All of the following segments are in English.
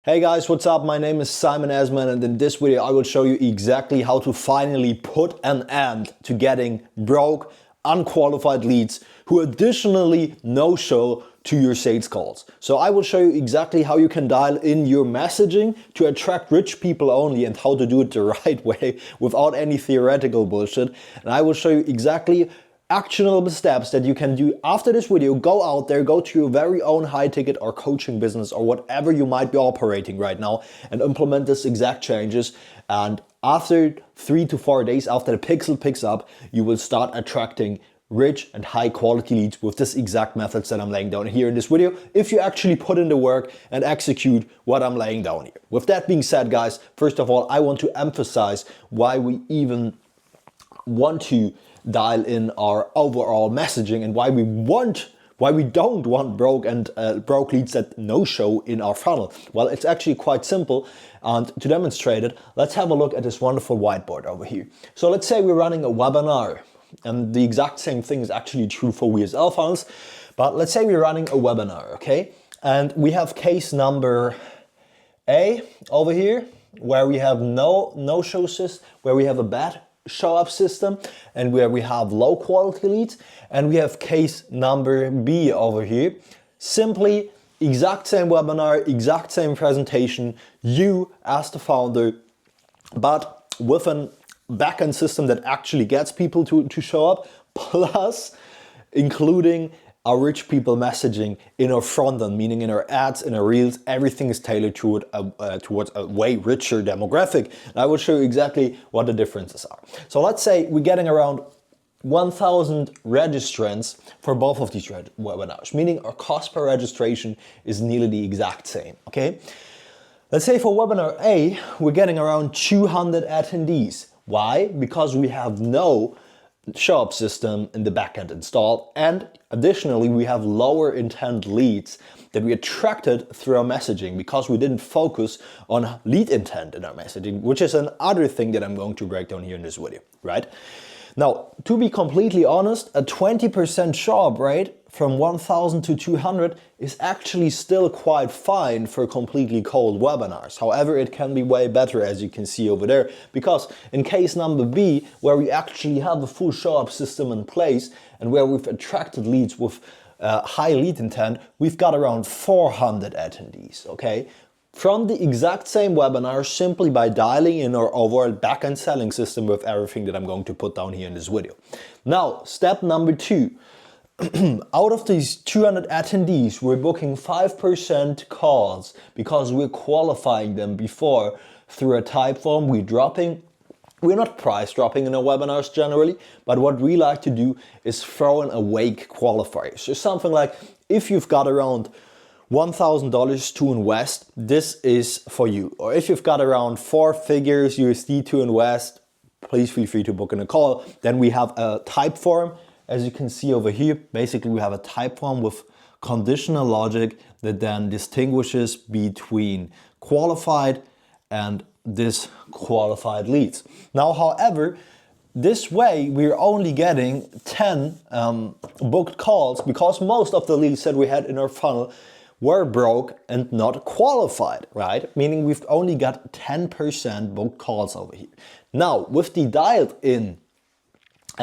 Hey guys, what's up? My name is Simon Esman, and in this video I will show you exactly how to finally put an end to getting broke, unqualified leads who additionally no-show to your sales calls. So I will show you exactly how you can dial in your messaging to attract rich people only and how to do it the right way without any theoretical bullshit. And I will show you exactly actionable steps that you can do after this video. Go out there, go to your very own high ticket or coaching business or whatever you might be operating right now and implement this exact changes. And after 3 to 4 days after the pixel picks up, you will start attracting rich and high quality leads with this exact methods that I'm laying down here in this video, if you actually put in the work and execute what I'm laying down here. With that being said, guys, first of all, I want to emphasize why we even want to dial in our overall messaging and why we don't want broke leads that no show in our funnel. Well, it's actually quite simple, and to demonstrate it, let's have a look at this wonderful whiteboard over here. So let's say we're running a webinar, and the exact same thing is actually true for WSL funnels, but let's say we're running a webinar, okay? And we have case number A over here, where we have no-show system, where we have a bad show-up system, and where we have low quality leads. And we have case number B over here, simply exact same webinar, exact same presentation, you as the founder, but with a backend system that actually gets people to show up, plus including our rich people messaging in our front end, meaning in our ads, in our reels, everything is tailored towards a way richer demographic. And I will show you exactly what the differences are. So let's say we're getting around 1,000 registrants for both of these webinars, meaning our cost per registration is nearly the exact same, okay? Let's say for webinar A, we're getting around 200 attendees. Why? Because we have no show-up system in the backend installed, and additionally we have lower intent leads that we attracted through our messaging because we didn't focus on lead intent in our messaging, which is another thing that I'm going to break down here in this video, right? Now, to be completely honest, a 20% show-up rate from 1,000 to 200 is actually still quite fine for completely cold webinars. However, it can be way better, as you can see over there, because in case number B, where we actually have a full show-up system in place and where we've attracted leads with high lead intent, we've got around 400 attendees, okay? From the exact same webinar, simply by dialing in our overall backend selling system with everything that I'm going to put down here in this video. Now, step number 2. Out of these 200 attendees, we're booking 5% calls because we're qualifying them before through a type form. We're not price dropping in our webinars generally, but what we like to do is throw in a wake qualifier. So something like, if you've got around $1,000 to invest, this is for you. Or if you've got around 4 figures USD to invest, please feel free to book in a call. Then we have a type form. As you can see over here, basically we have a type form with conditional logic that then distinguishes between qualified and disqualified leads. Now, however, this way we're only getting 10 booked calls because most of the leads that we had in our funnel were broke and not qualified, right? Meaning we've only got 10% booked calls over here. Now, with the dialed in,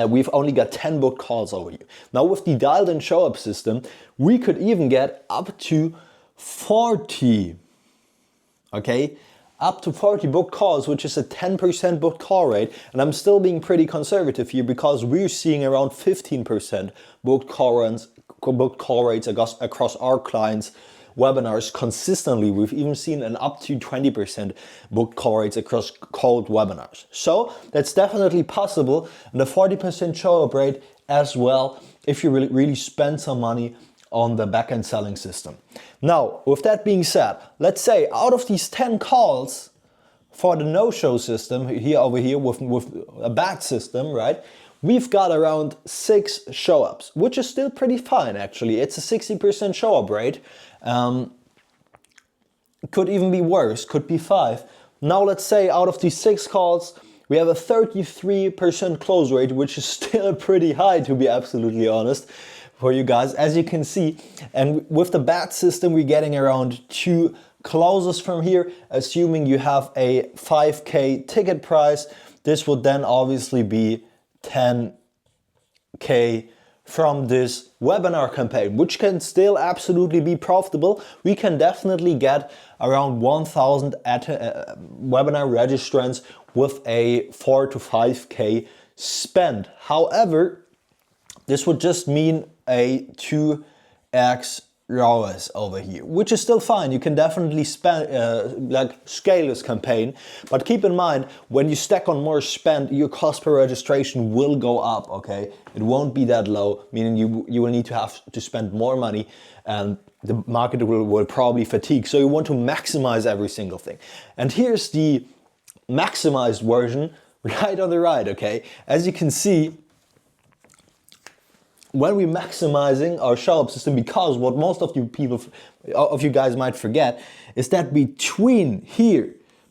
we've only got 10 booked calls over here. Now with the dialed in show up system, we could even get up to 40, okay? Up to 40 booked calls, which is a 10% booked call rate. And I'm still being pretty conservative here because we're seeing around 15% booked call rates across our clients' webinars consistently. We've even seen an up to 20% booked call rates across cold webinars. So that's definitely possible, and a 40% show-up rate as well if you really spend some money on the backend selling system. Now, with that being said, let's say out of these 10 calls for the no-show system here over here with a bad system, right? We've got around 6 show-ups, which is still pretty fine actually. It's a 60% show-up rate. Could even be worse, could be 5. Now let's say out of these 6 calls, we have a 33% close rate, which is still pretty high, to be absolutely honest. for you guys, as you can see. And with the bat system, we're getting around 2 closes from here, assuming you have a 5K ticket price. This would then obviously be 10K from this webinar campaign, which can still absolutely be profitable. We can definitely get around 1,000 webinar registrants with a 4 to 5K spend. However, this would just mean a 2x ROAS over here, which is still fine. You can definitely spend, scale this campaign, but keep in mind, when you stack on more spend, your cost per registration will go up, okay? It won't be that low, meaning you will need to have to spend more money, and the market will probably fatigue. So you want to maximize every single thing. And here's the maximized version right on the right, okay? As you can see, when we're maximizing our show-up system, because what most of you guys might forget is that between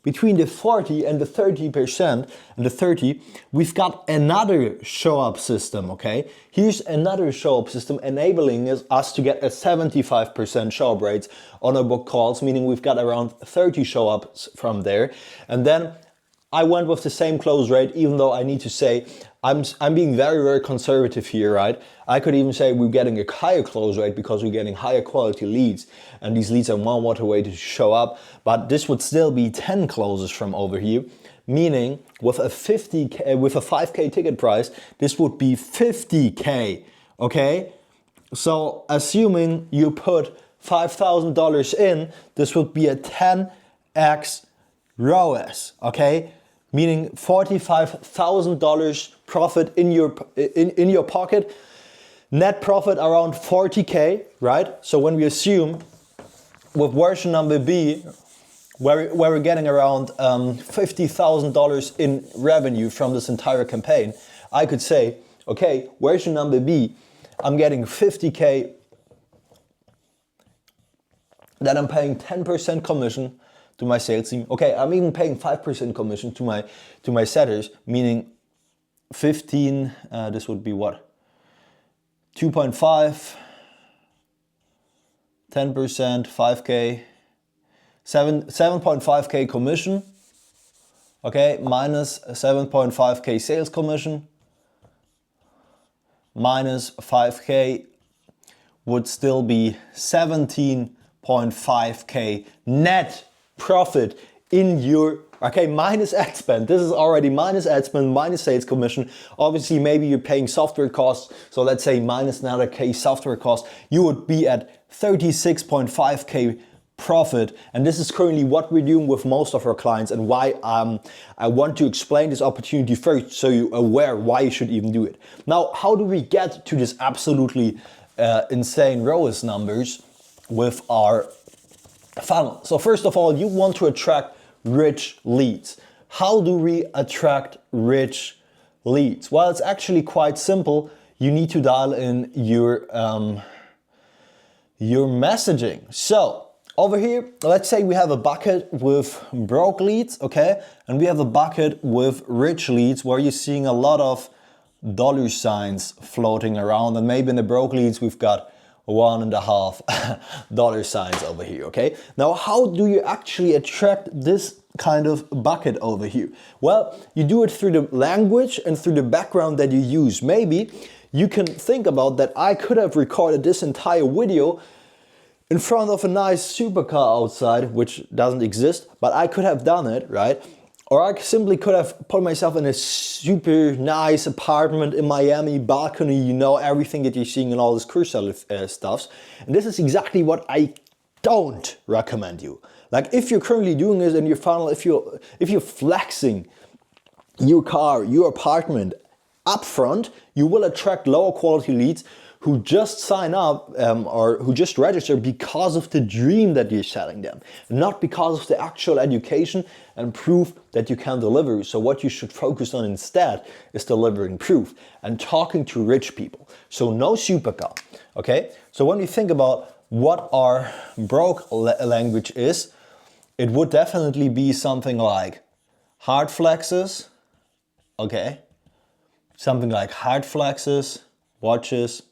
the 40 and the 30% and the 30, we've got another show-up system, okay? Here's another show-up system enabling us to get a 75% show-up rates on our book calls, meaning we've got around 30 show-ups from there. And then I went with the same close rate, even though I need to say I'm being very, very conservative here, right? I could even say we're getting a higher close rate because we're getting higher quality leads, and these leads are more motivated to show up, but this would still be 10 closes from over here, meaning with a 5K ticket price, this would be 50K, okay? So assuming you put $5,000 in, this would be a 10x ROAS, okay? Meaning $45,000 profit in your pocket, net profit around 40K, right? So when we assume with version number B, where we're getting around $50,000 in revenue from this entire campaign, I could say, okay, version number B, I'm getting 50K, then I'm paying 10% commission to my sales team. Okay, I'm even paying 5% commission to my setters, meaning 15, this would be what? 2.5, 10%, 5K, 7.5K commission, okay, minus 7.5K sales commission, minus 5K would still be 17.5K net profit in your, okay, minus ad spend. This is already minus ad spend, minus sales commission. Obviously, maybe you're paying software costs. So let's say minus another K software cost. You would be at 36.5K profit. And this is currently what we're doing with most of our clients, and why I want to explain this opportunity first so you're aware why you should even do it. Now, how do we get to this absolutely insane ROAS numbers with our funnel? So first of all, you want to attract rich leads. How do we attract rich leads? Well, it's actually quite simple. You need to dial in your messaging. So over here, let's say we have a bucket with broke leads, okay? And we have a bucket with rich leads where you're seeing a lot of dollar signs floating around, and maybe in the broke leads we've got $1.5 signs over here, okay? Now, how do you actually attract this kind of bucket over here? Well, you do it through the language and through the background that you use. Maybe you can think about that I could have recorded this entire video in front of a nice supercar outside, which doesn't exist, but I could have done it, right? Or I simply could have put myself in a super nice apartment in Miami, balcony, you know, everything that you're seeing in all this Cursa stuffs. And this is exactly what I don't recommend you. Like, if you're currently doing this in your funnel, if you're flexing your car, your apartment up front, you will attract lower quality leads who just sign up or who just register because of the dream that you're selling them, not because of the actual education and proof that you can deliver. So what you should focus on instead is delivering proof and talking to rich people. So no supercar, okay? So when we think about what our broke language is, it would definitely be something like hard flexes, okay? Something like hard flexes, watches,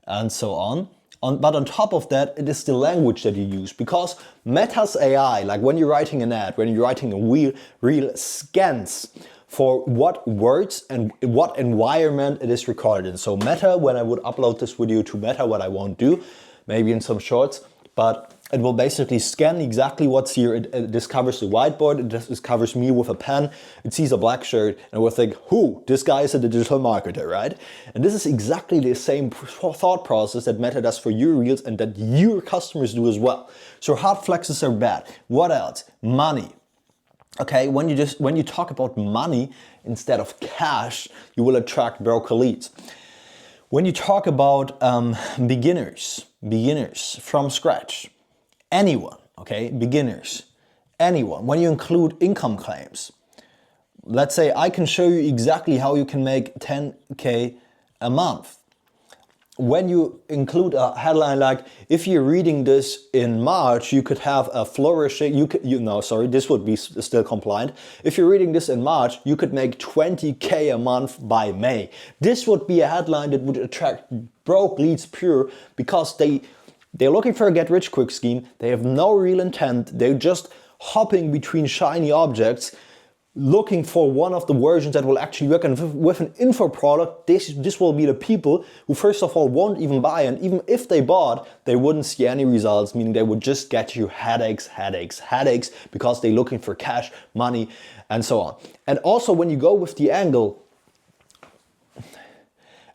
and so on. But on top of that, it is the language that you use, because Meta's AI, like when you're writing an ad, when you're writing a reel scans for what words and what environment it is recorded in. So Meta, when I would upload this video to Meta, what I won't do, maybe in some shorts, but it will basically scan exactly what's here. It discovers the whiteboard, it discovers me with a pen, it sees a black shirt, and it will think, who? This guy is a digital marketer, right? And this is exactly the same thought process that Meta does for your reels and that your customers do as well. So hard flexes are bad. What else? Money. Okay, when you talk about money instead of cash, you will attract broker leads. When you talk about beginners from scratch, anyone, okay, beginners, anyone. When you include income claims, let's say I can show you exactly how you can make 10K a month. When you include a headline like, if you're reading this in March, you could have a flourishing, this would be still compliant. If you're reading this in March, you could make 20K a month by May. This would be a headline that would attract broke leads pure, because they're looking for a get-rich-quick scheme. They have no real intent. They're just hopping between shiny objects, looking for one of the versions that will actually work. And with an info product, this will be the people who first of all won't even buy, and even if they bought, they wouldn't see any results, meaning they would just get you headaches, because they're looking for cash, money, and so on. And also when you go with the angle,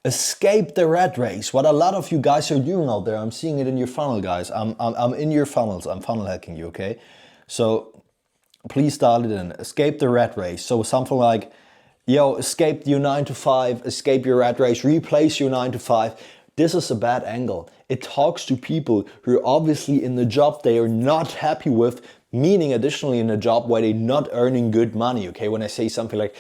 escape the rat race, what a lot of you guys are doing out there. I'm seeing it in your funnel, guys. I'm in your funnels. I'm funnel hacking you, okay? So please dial it in. Escape the rat race. So something like, escape your 9 to 5, escape your rat race, replace your 9 to 5. This is a bad angle. It talks to people who are obviously in the job they are not happy with, meaning additionally in a job where they're not earning good money, okay? When I say something like,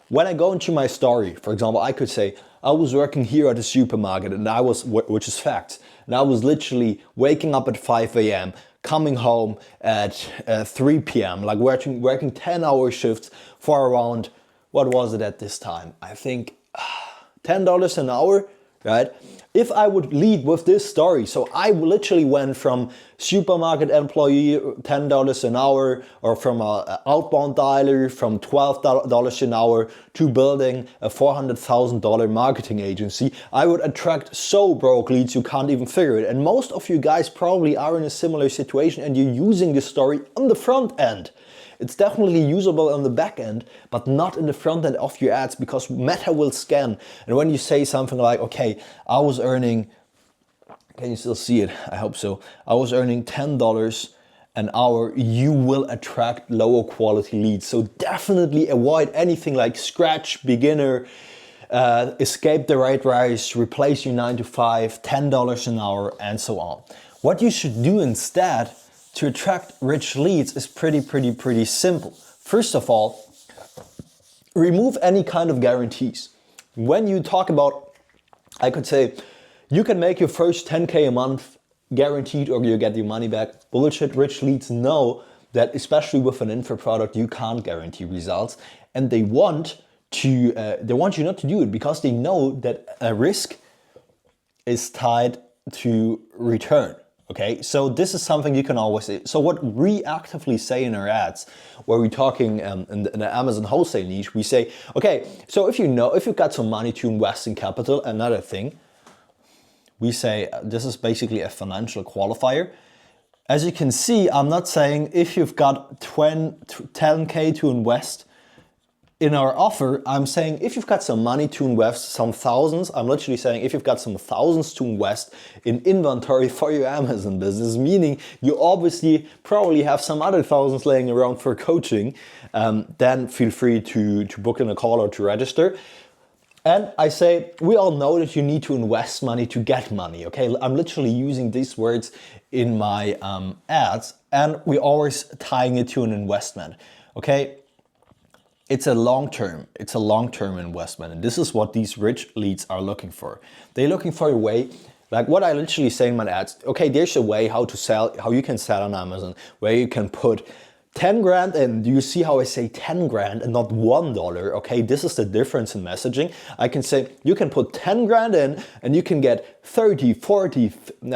when I go into my story, for example, I could say, I was working here at a supermarket, and which is fact, and I was literally waking up at 5 a.m., coming home at 3 p.m., like working 10-hour shifts for around, what was it at this time? I think $10 an hour, right? If I would lead with this story, so I literally went from supermarket employee, $10 an hour, or from an outbound dialer from $12 an hour to building a $400,000 marketing agency, I would attract so broke leads you can't even figure it. And most of you guys probably are in a similar situation, and you're using this story on the front end. It's definitely usable on the back end, but not in the front end of your ads, because Meta will scan. And when you say something like, okay, I was earning, can you still see it? I hope so. I was earning $10 an hour, you will attract lower quality leads. So definitely avoid anything like scratch, beginner, escape the rat race, replace your 9 to 5, $10 an hour, and so on. What you should do instead to attract rich leads is pretty simple. First of all, remove any kind of guarantees. When you talk about, I could say, you can make your first 10K a month guaranteed or you get your money back. Bullshit. Rich leads know that, especially with an info product, you can't guarantee results, and they want you not to do it, because they know that a risk is tied to return. Okay, so this is something you can always say. So what we actively say in our ads, where we're talking in the Amazon wholesale niche, we say, okay, so if you've got some money to invest in capital, another thing, we say this is basically a financial qualifier. As you can see, I'm not saying if you've got 10K to invest in our offer, I'm saying if you've got some money to invest, some thousands, I'm literally saying if you've got some thousands to invest in inventory for your Amazon business, meaning you obviously probably have some other thousands laying around for coaching, then feel free to book in a call or to register. And I say, we all know that you need to invest money to get money, okay? I'm literally using these words in my ads, and we're always tying it to an investment, okay? It's a long-term investment, and this is what these rich leads are looking for. They're looking for a way, like what I literally say in my ads, okay, there's a way how you can sell on Amazon, where you can put 10 grand in. Do you see how I say 10 grand and not $1? Okay, this is the difference in messaging. I can say you can put 10 grand in and you can get 30, 40, you can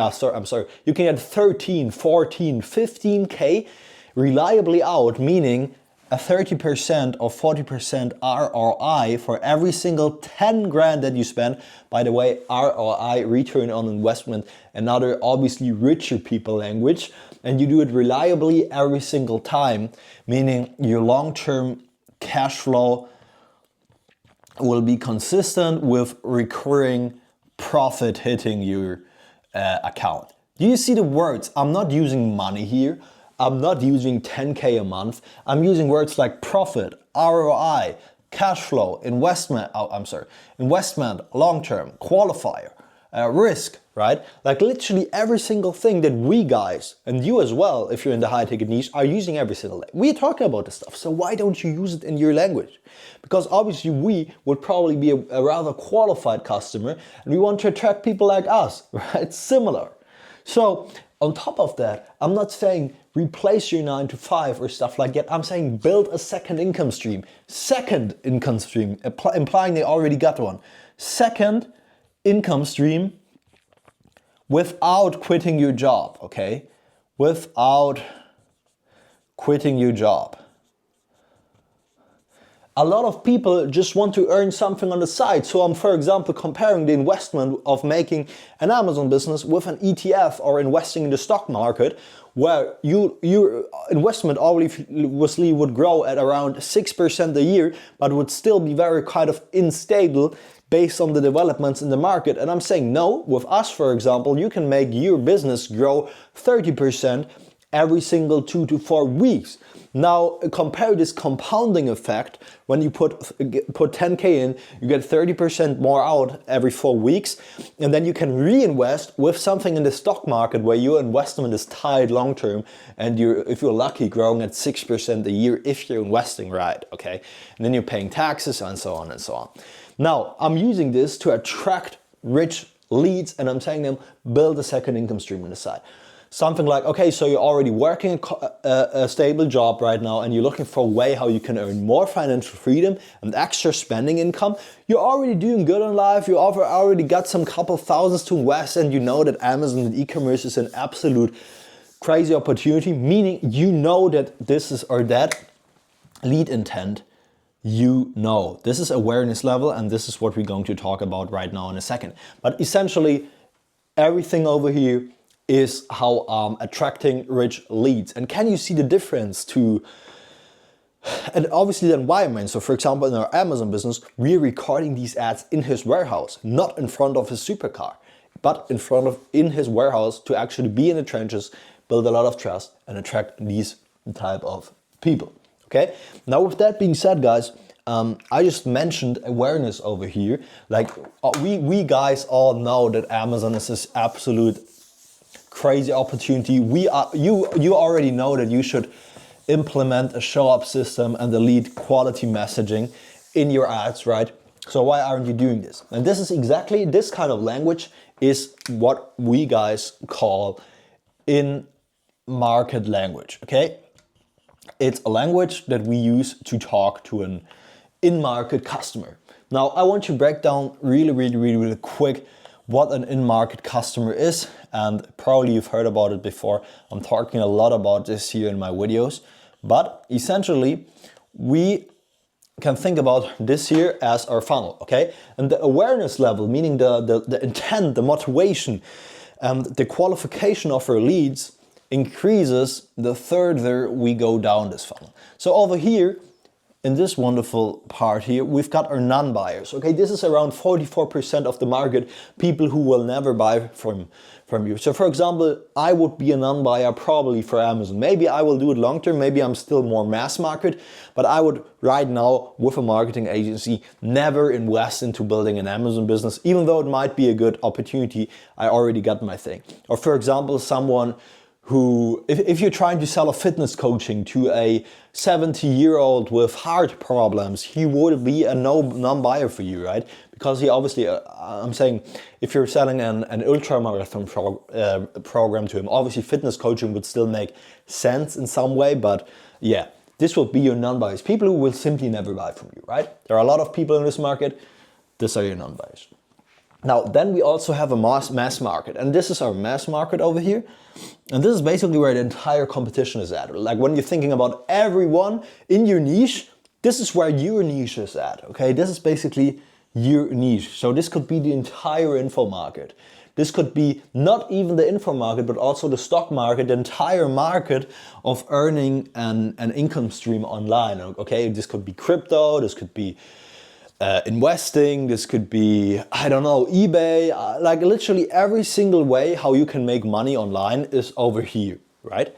get 13, 14, 15K reliably out, meaning a 30% or 40% ROI for every single 10 grand that you spend. By the way, ROI, return on investment, another obviously richer people language. And you do it reliably every single time, meaning your long-term cash flow will be consistent with recurring profit hitting your account. Do you see the words? I'm not using money here. I'm not using 10K a month. I'm using words like profit, ROI, cash flow, investment, long-term, qualifier, risk, right? Like literally every single thing that we guys, and you as well, if you're in the high-ticket niche, are using every single day. We're talking about this stuff, so why don't you use it in your language? Because obviously we would probably be a rather qualified customer, and we want to attract people like us, right? Similar. So on top of that, I'm not saying replace your 9 to 5 or stuff like that. I'm saying build a second income stream. Second income stream, implying they already got one. Second income stream without quitting your job, okay? Without quitting your job. A lot of people just want to earn something on the side. So I'm, for example, comparing the investment of making an Amazon business with an ETF or investing in the stock market, where your investment obviously would grow at around 6% a year, but would still be very kind of unstable based on the developments in the market. And I'm saying no, with us, for example, you can make your business grow 30% every single 2 to 4 weeks. Now compare this compounding effect. When you put 10K in, you get 30% more out every 4 weeks, and then you can reinvest with something in the stock market where your investment is tied long term, and if you're lucky, growing at 6% a year if you're investing right, okay? And then you're paying taxes and so on and so on. Now I'm using this to attract rich leads, and I'm saying them build a second income stream on the side. Something like, okay, so you're already working a stable job right now and you're looking for a way how you can earn more financial freedom and extra spending income. You're already doing good in life. You already got some couple thousands to invest, and you know that Amazon and e-commerce is an absolute crazy opportunity, meaning you know that this is or that lead intent. You know, this is awareness level, and this is what we're going to talk about right now in a second. But essentially, everything over here is how I'm attracting rich leads. And can you see the difference to, and obviously the environment. So for example, in our Amazon business, we're recording these ads in his warehouse, not in front of his supercar, but in his warehouse to actually be in the trenches, build a lot of trust, and attract these type of people. Okay. Now with that being said, guys, I just mentioned awareness over here. Like we guys all know that Amazon is this absolute crazy opportunity. You already know that you should implement a show-up system and the lead quality messaging in your ads, right? So why aren't you doing this? And this is exactly this kind of language is what we guys call in-market language, okay? It's a language that we use to talk to an in-market customer. Now I want to break down really quick what an in-market customer is, and probably you've heard about it before. I'm talking a lot about this here in my videos, but essentially we can think about this here as our funnel, okay? And the awareness level, meaning the intent, the motivation, the qualification of our leads increases the further we go down this funnel. So over here, in this wonderful part here, we've got our non-buyers. Okay, this is around 44% of the market, people who will never buy from you. So for example, I would be a non-buyer probably for Amazon. Maybe I will do it long term, maybe I'm still more mass market, but I would right now with a marketing agency never invest into building an Amazon business, even though it might be a good opportunity. I already got my thing. Or for example, someone who, if you're trying to sell a fitness coaching to a 70-year-old with heart problems, he would be a non-buyer for you, right? Because he obviously, I'm saying, if you're selling an ultramarathon program to him, obviously fitness coaching would still make sense in some way, but yeah, this will be your non-buyers. People who will simply never buy from you, right? There are a lot of people in this market. These are your non-buyers. Now, then we also have a mass market, and this is our mass market over here. And this is basically where the entire competition is at. Like when you're thinking about everyone in your niche, this is where your niche is at, okay? This is basically your niche. So this could be the entire info market. This could be not even the info market, but also the stock market, the entire market of earning an income stream online, okay? This could be crypto, this could be investing, this could be, I don't know, eBay, like literally every single way how you can make money online is over here, right?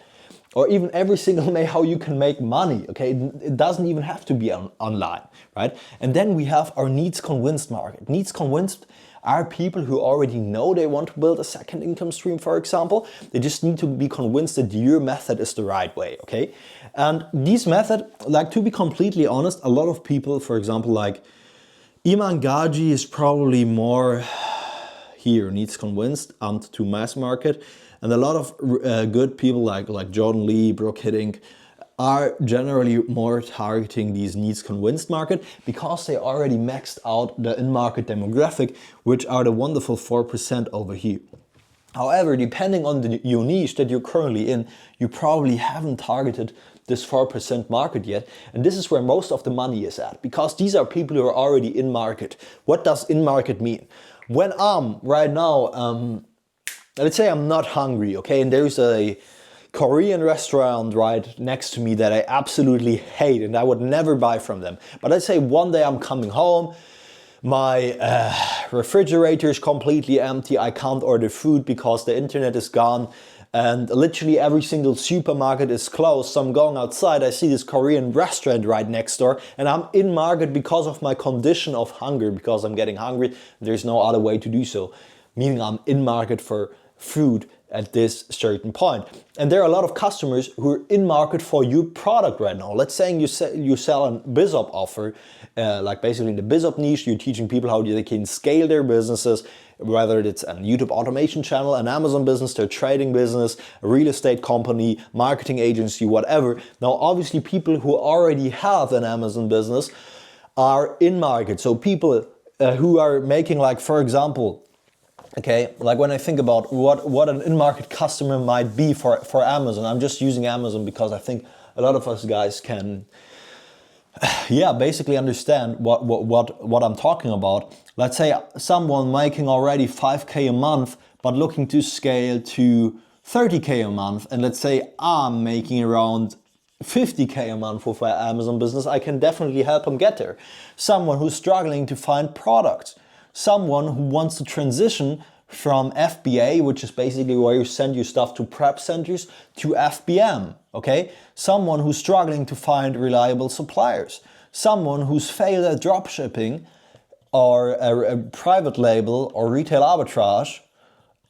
Or even every single way how you can make money, okay? It doesn't even have to be online, right? And then we have our needs convinced market. Needs convinced are people who already know they want to build a second income stream, for example. They just need to be convinced that your method is the right way, okay? And this method, like to be completely honest, a lot of people, for example, like Iman Gaji is probably more here, needs convinced, and to mass market. And a lot of good people like Jordan Lee, Brooke Hiddink are generally more targeting these needs convinced market because they already maxed out the in-market demographic, which are the wonderful 4% over here. However, depending on your niche that you're currently in, you probably haven't targeted this 4% market yet. And this is where most of the money is at, because these are people who are already in market. What does in market mean? When I'm right now, let's say I'm not hungry, okay, and there's a Korean restaurant right next to me that I absolutely hate and I would never buy from them. But let's say one day I'm coming home, my refrigerator is completely empty, I can't order food because the internet is gone, and literally every single supermarket is closed. So I'm going outside, I see this Korean restaurant right next door, and I'm in market because of my condition of hunger, because I'm getting hungry. There's no other way to do so, meaning I'm in market for food at this certain point. And there are a lot of customers who are in market for your product right now. Let's say you sell a BizOp offer, like basically in the BizOp niche, you're teaching people how they can scale their businesses, whether it's a YouTube automation channel, an Amazon business, their trading business, a real estate company, marketing agency, whatever. Now, obviously people who already have an Amazon business are in market. So people who are making, like, for example, okay, like when I think about what an in-market customer might be for Amazon, I'm just using Amazon because I think a lot of us guys can, yeah, basically understand what I'm talking about. Let's say someone making already 5K a month, but looking to scale to 30K a month, and let's say I'm making around 50K a month with my Amazon business, I can definitely help them get there. Someone who's struggling to find products. Someone who wants to transition from FBA, which is basically where you send your stuff to prep centers, to FBM, okay? Someone who's struggling to find reliable suppliers. Someone who's failed at dropshipping or a private label or retail arbitrage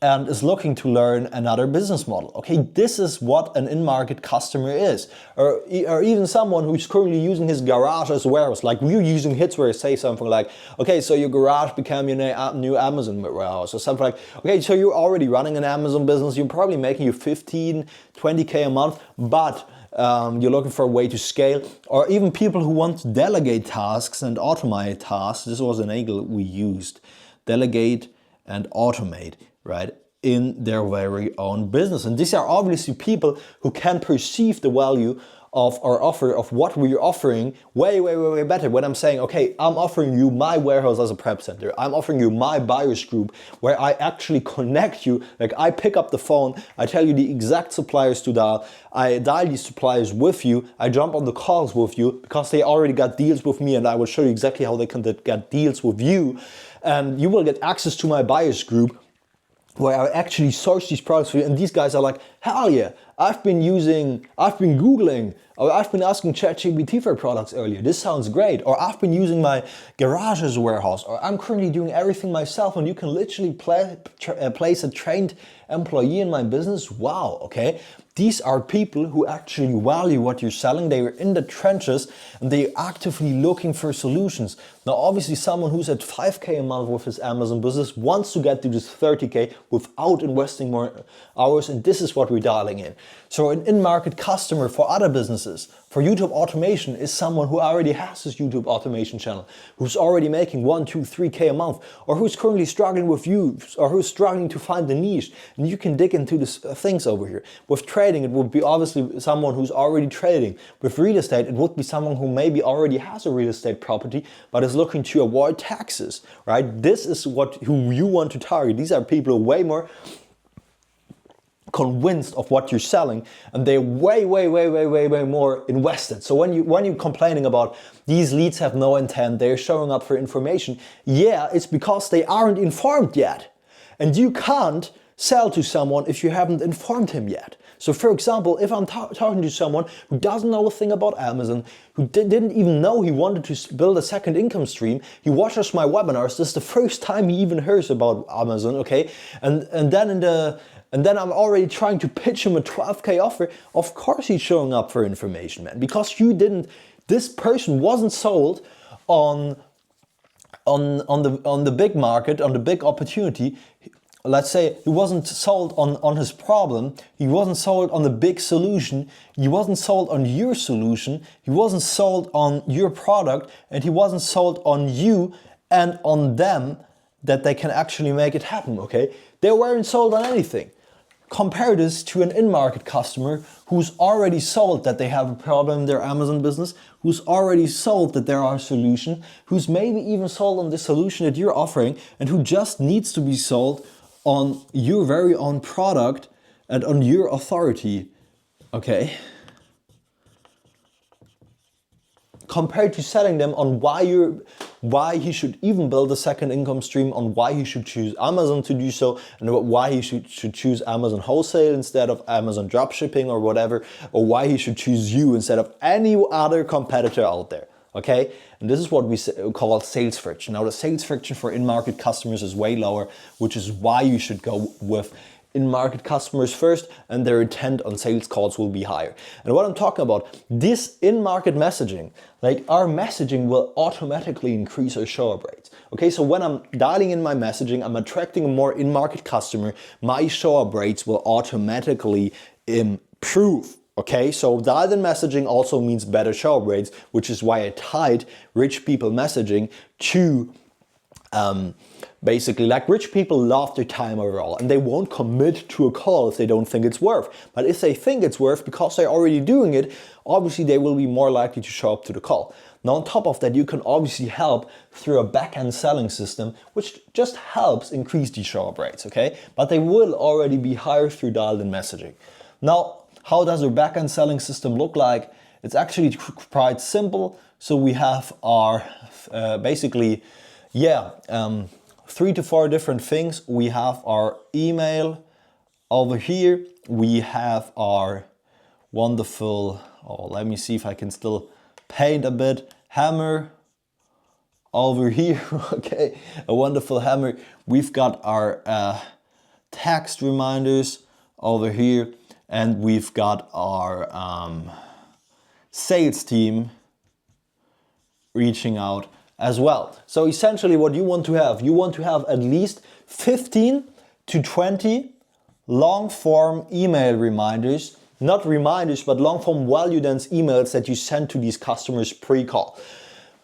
and is looking to learn another business model. Okay, this is what an in-market customer is. Or even someone who's currently using his garage as a warehouse. Like we're using hits where you say something like, okay, so your garage became your new Amazon warehouse, or something like, okay, so you're already running an Amazon business, you're probably making you 15, 20K a month, but you're looking for a way to scale. Or even people who want to delegate tasks and automate tasks. This was an angle we used. Delegate and automate, right, in their very own business. And these are obviously people who can perceive the value of our offer, of what we're offering, way better. When I'm saying, okay, I'm offering you my warehouse as a prep center, I'm offering you my buyers group, where I actually connect you, like I pick up the phone, I tell you the exact suppliers to dial, I dial these suppliers with you, I jump on the calls with you, because they already got deals with me, and I will show you exactly how they can get deals with you, and you will get access to my buyers group, where I actually search these products for you, and these guys are like, hell yeah, I've been Googling Or I've been asking ChatGPT for products earlier. This sounds great. Or I've been using my garage as a warehouse. Or I'm currently doing everything myself, and you can literally place a trained employee in my business. Wow, okay. These are people who actually value what you're selling. They are in the trenches and they're actively looking for solutions. Now, obviously, someone who's at 5K a month with his Amazon business wants to get to this 30K without investing more hours, and this is what we're dialing in. So an in-market customer for other businesses, for YouTube automation, is someone who already has his YouTube automation channel, who's already making 1, 2, 3K a month, or who's currently struggling with views, or who's struggling to find the niche. And you can dig into these things over here. With trading, it would be obviously someone who's already trading. With real estate, it would be someone who maybe already has a real estate property, but is looking to avoid taxes, right? This is who you want to target. These are people who are way more convinced of what you're selling, and they're way more invested. So when you're complaining about these leads have no intent, they're showing up for information, yeah, it's because they aren't informed yet. And you can't sell to someone if you haven't informed him yet. So for example, if I'm talking to someone who doesn't know a thing about Amazon, who didn't even know he wanted to build a second income stream, he watches my webinars, this is the first time he even hears about Amazon, okay? And then I'm already trying to pitch him a 12K offer. Of course he's showing up for information, man, because this person wasn't sold on the big market, on the big opportunity. Let's say he wasn't sold on his problem, he wasn't sold on the big solution, he wasn't sold on your solution, he wasn't sold on your product, and he wasn't sold on you and on them that they can actually make it happen, okay? They weren't sold on anything. Compare this to an in-market customer who's already sold that they have a problem in their Amazon business, who's already sold that there are solutions, who's maybe even sold on the solution that you're offering, and who just needs to be sold on your very own product and on your authority, okay? Compared to selling them on why he should even build a second income stream, on why he should choose Amazon to do so, and why he should choose Amazon wholesale instead of Amazon dropshipping or whatever, or why he should choose you instead of any other competitor out there. Okay, and this is what we call sales friction. Now the sales friction for in-market customers is way lower, which is why you should go with in-market customers first, and their intent on sales calls will be higher. And what I'm talking about, this in-market messaging, like our messaging will automatically increase our show-up rates. Okay, so when I'm dialing in my messaging, I'm attracting a more in-market customer, my show-up rates will automatically improve. Okay, so dialed in messaging also means better show-up rates, which is why I tied rich people messaging to basically, like, rich people love their time overall, and they won't commit to a call if they don't think it's worth. But if they think it's worth because they're already doing it, obviously they will be more likely to show up to the call. Now on top of that, you can obviously help through a backend selling system, which just helps increase the show-up rates, okay? But they will already be higher through dialed in messaging. Now, how does our backend selling system look like? It's actually quite simple. So we have our 3 to 4 different things. We have our email over here. We have our wonderful, let me see if I can still paint a bit, hammer over here. Okay, a wonderful hammer. We've got our text reminders over here. And we've got our sales team reaching out as well. So essentially what you want to have at least 15 to 20 long form email reminders, not reminders, but long form value dense emails that you send to these customers pre-call.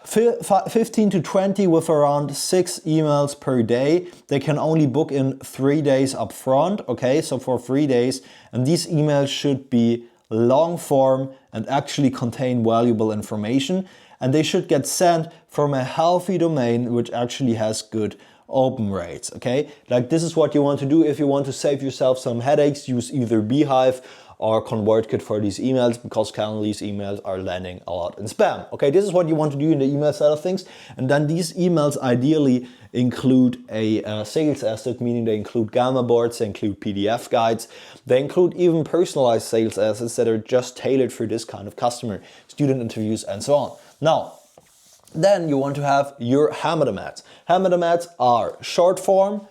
15 to 20 with around 6 emails per day. They can only book in 3 days up front, okay, so for 3 days. And these emails should be long form and actually contain valuable information. And they should get sent from a healthy domain which actually has good open rates, okay? Like, this is what you want to do if you want to save yourself some headaches. Use either Beehive or ConvertKit for these emails, because currently these emails are landing a lot in spam. Okay, this is what you want to do in the email side of things. And then these emails ideally include a sales asset, meaning they include gamma boards, they include PDF guides, they include even personalized sales assets that are just tailored for this kind of customer, student interviews, and so on. Now, then you want to have your Hammerman ads. Hammerman ads are short form,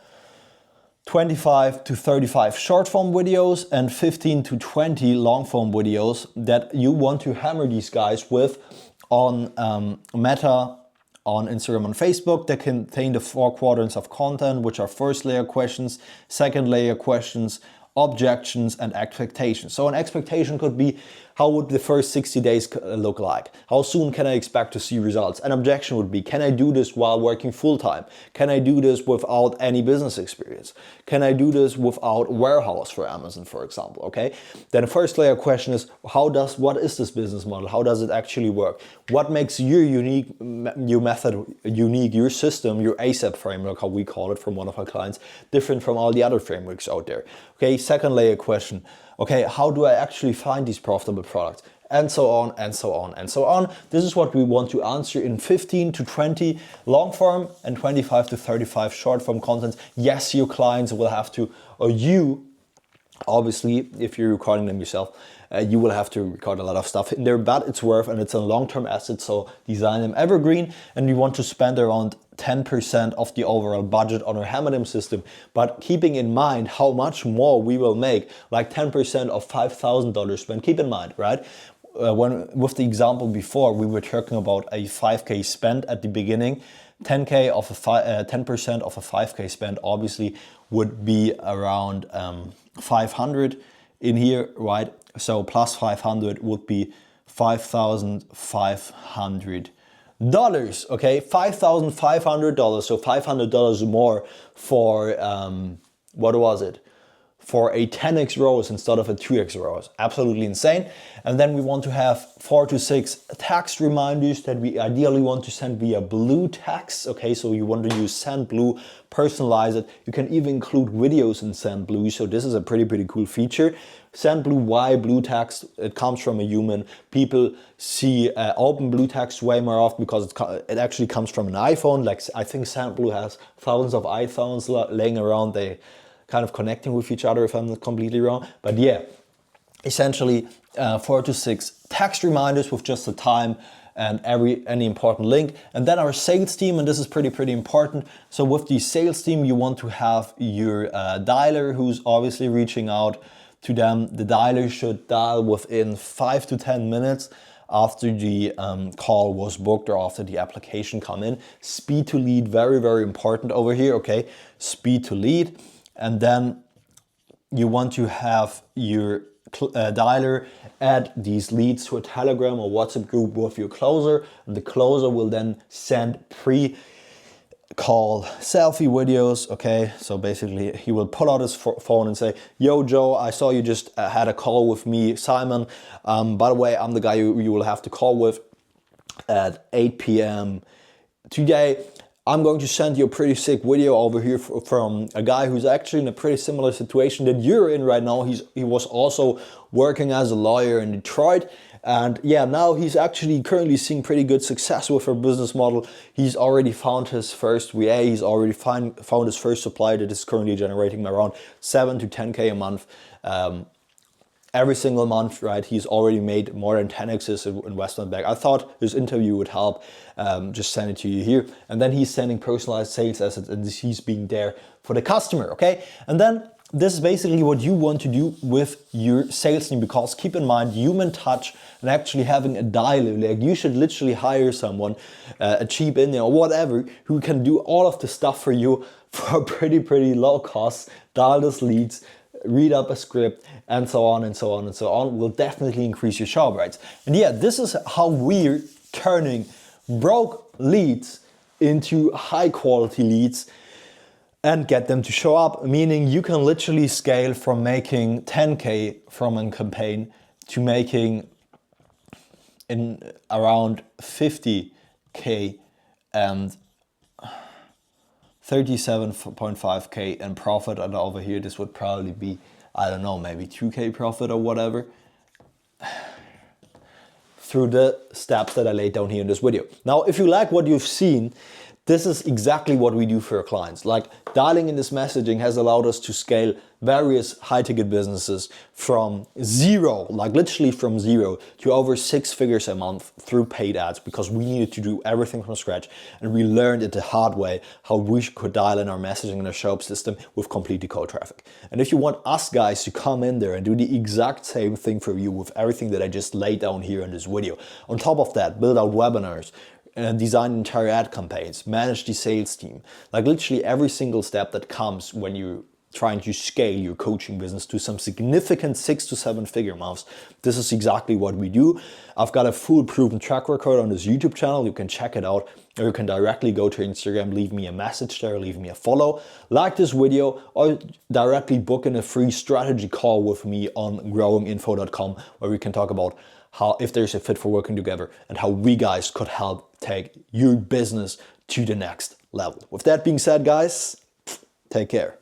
25 to 35 short form videos and 15 to 20 long form videos that you want to hammer these guys with on Meta, on Instagram, on Facebook. That contain the 4 quadrants of content, which are first layer questions, second layer questions, objections, and expectations. So an expectation could be, how would the first 60 days look like? How soon can I expect to see results? An objection would be, can I do this while working full-time? Can I do this without any business experience? Can I do this without warehouse for Amazon, for example, okay? Then the first layer question is, what is this business model? How does it actually work? What makes your method unique, your system, your ASAP framework, how we call it from one of our clients, different from all the other frameworks out there? Okay, second layer question. Okay, how do I actually find these profitable products? And so on, and so on, and so on. This is what we want to answer in 15 to 20 long form and 25 to 35 short form content. Yes, your clients will have to, or you, obviously, if you're recording them yourself, you will have to record a lot of stuff in there, but it's worth, and it's a long-term asset, so design them evergreen, and we want to spend around 10% of the overall budget on our Hammerman system. But keeping in mind how much more we will make, like 10% of $5,000 spent, keep in mind, right? With the example before, we were talking about a 5K spend at the beginning. 10% of a 5K spend obviously would be around 500 in here, right? So plus 500 would be $5,500. Okay, $5,500. So $500 more for what was it? For a 10x ROAS instead of a 2x ROAS. Absolutely insane. And then we want to have 4 to 6 text reminders that we ideally want to send via blue text. Okay, so you want to use SendBlue, personalize it. You can even include videos in SendBlue. So this is a pretty cool feature. SendBlue, why blue text? It comes from a human. People see open blue text way more often because it actually comes from an iPhone. Like I think SendBlue has thousands of iPhones laying around. They kind of connecting with each other, if I'm not completely wrong. But yeah, essentially 4 to 6 text reminders with just the time and any important link. And then our sales team, and this is pretty important. So with the sales team, you want to have your dialer who's obviously reaching out to them. The dialer should dial within 5 to 10 minutes after the call was booked or after the application come in. Speed to lead, very important over here, okay? Speed to lead. And then you want to have your dialer add these leads to a Telegram or WhatsApp group with your closer. And the closer will then send pre-call selfie videos, okay? So basically he will pull out his phone and say, yo Joe, I saw you just had a call with me, Simon. By the way, I'm the guy you will have to call with at 8 p.m. today. I'm going to send you a pretty sick video over here from a guy who's actually in a pretty similar situation that you're in right now. He was also working as a lawyer in Detroit. And yeah, now he's actually currently seeing pretty good success with our business model. He's already found his first VA. He's already found his first supplier that is currently generating around 7 to 10K a month. Every single month, right? He's already made more than 10x's in Western Bank. I thought his interview would help. Just send it to you here. And then he's sending personalized sales assets and he's being there for the customer, okay? And then this is basically what you want to do with your sales team, because keep in mind, human touch and actually having a dialer, like you should literally hire someone, a cheap Indian or whatever, who can do all of the stuff for you for pretty low cost, dial those leads, read up a script, and so on and so on and so on, will definitely increase your job rights. And yeah, this is how we're turning broke leads into high quality leads and get them to show up, meaning you can literally scale from making 10K from a campaign to making in around 50K and 37.5K in profit. And over here, this would probably be I don't know, maybe 2K profit or whatever, through the steps that I laid down here in this video. Now, if you like what you've seen, this is exactly what we do for our clients. Like, dialing in this messaging has allowed us to scale various high-ticket businesses from zero, like literally from zero, to over 6 figures a month through paid ads, because we needed to do everything from scratch, and we learned it the hard way how we could dial in our messaging and our show-up system with completely cold traffic. And if you want us guys to come in there and do the exact same thing for you with everything that I just laid down here in this video, on top of that, build out webinars, design entire ad campaigns, manage the sales team, like literally every single step that comes when you're trying to scale your coaching business to some significant 6 to 7 figure months. This is exactly what we do. I've got a full proven track record on this YouTube channel. You can check it out, or you can directly go to Instagram, leave me a message there, leave me a follow, like this video, or directly book in a free strategy call with me on growinginfo.com, where we can talk about how, if there's a fit for working together, and how we guys could help take your business to the next level. With that being said, guys, take care.